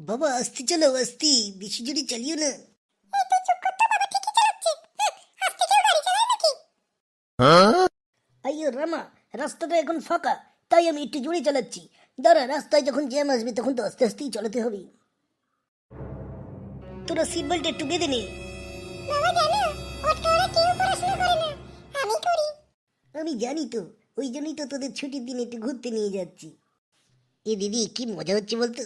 বাবা আস্তে চলো, আস্তে, বেশি জোরে চালিও না। আইয়ো রামা, রাস্তাটা এখন ফাঁকা, তাই আমি একটু জোরে চালাচ্ছি। দাঁড়া, রাস্তায় যখন জ্যাম আসবে তখন তো আস্তে আস্তেই চালাতে হবে। তোরা সিট বেল্ট একটু বেঁধে নে। আমি জানি তো, ওই জন্যই তো তোদের ছুটির দিনে একটু ঘুরতে নিয়ে যাচ্ছি। এ দিদি, কি মজা হচ্ছে বলতো।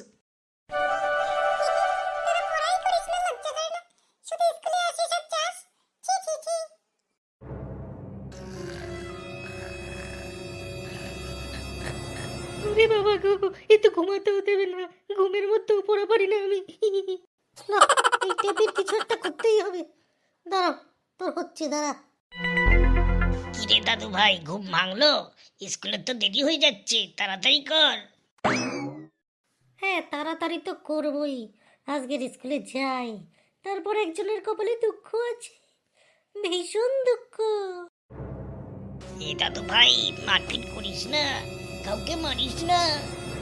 ওরে বাবা গো, এ তো ঘুমাতেও দেবে না, ঘুমের মধ্যেও পড়া পারি না আমি। না, এই টেপের কিছু একটা করতেই হবে। দাঁড়া, তোর হচ্ছে, দাঁড়া। কিরে দাদু ভাই, ঘুম ভাঙলো? স্কুলে তো দেরি হয়ে যাচ্ছে, তাড়াতাড়ি কর। হ্যাঁ, তাড়াতাড়ি তো করবই। আজকের স্কুলে যাই, তারপর একজনের কপালে দুঃখ আছে, ভীষণ দুঃখ। এ দাদু ভাই, মারপিট করিস না, কাউকে মারিস না,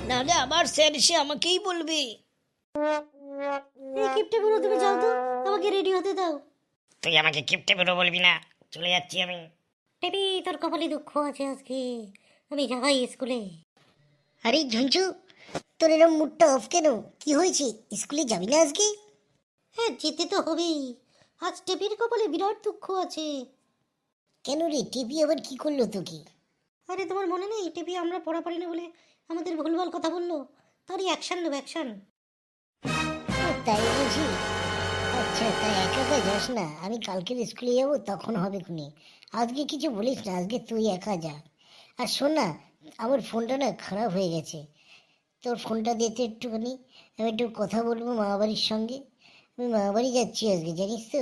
নাহলে আবার স্যার এসে আমাকেই বলবে। এই কিপটে বুড়ো, তুমি যাও তো, আমাকে রেডি হতে দাও। তুই আমাকে কিপটে বেরো বলবি না, চলে যাচ্ছি আমি। টেপি, তোর কপালে দুঃখ আছে আজকে, আমি যাই স্কুলে। আরে ঝঞ্ঝু, তোর এরকম মুডটা অফ কেন? কি হয়েছে? স্কুলে যাবি না আজকে? হ্যাঁ, যেতে তো হবেই, আজ টেপির কপালে বিরাট দুঃখ আছে। কেন রে, টিভি আবার কি করলো তোকে? আরে তোমার মনে নেই, টেপি আমরা পড়া পারি না বলে আমাদের ভুলভাল কথা বললো, তারই অ্যাকশন নেব, অ্যাকশন। তাই বুঝি? আচ্ছা, তাই একা একা যাস না, আমি কালকের স্কুলে যাবো, তখন হবে খুনি। আজকে কিছু বলিস না, আজকে তুই একা যা। আর শোন না, আমার ফোনটা না খারাপ হয়ে গেছে, তোর ফোনটা দিয়ে তো একটুখানি আমি একটু কথা বলবো মামাবাড়ির সঙ্গে। আমি মামাবাড়ি যাচ্ছি আজকে, জানিস তো।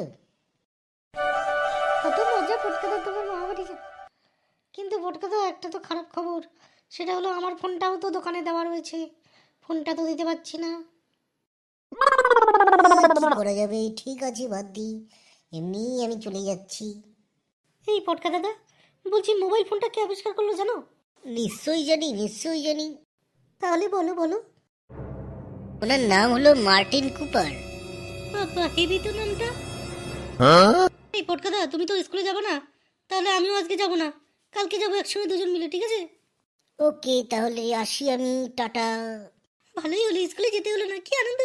কত মজা পটকাদা, তোমার মা বাড়ি যা। কিন্তু পটকাদা, একটা তো খারাপ খবর, সেটা হলো আমার ফোনটাও তো দোকানে দেওয়া রয়েছে, ফোনটা তো দিতে পারছি না। কি করা যাবে, ঠিক আছে বাদ দি, এমনি আমি চলে যাচ্ছি। এই পটকা দাদা, বলছি মোবাইল ফোনটা কে আবিষ্কার করলো জানো? নিশ্চয়ই জানি, নিশ্চয়ই জানি। তাহলে বলো বলো। ওনার নাম হলো মার্টিন কুপার। বাবা, হেবি তো নামটা। এই পটকা দাদা, তুমি তো স্কুলে যাবে না, তাহলে আমিও আজকে যাব না, কালকে যাবো একসঙ্গে দুজন মিলে, ঠিক আছে? ওকে, তাহলে আসি আমি, টাটা। ভালোই হলো, স্কুলে যেতে হলো না, কি আনন্দ।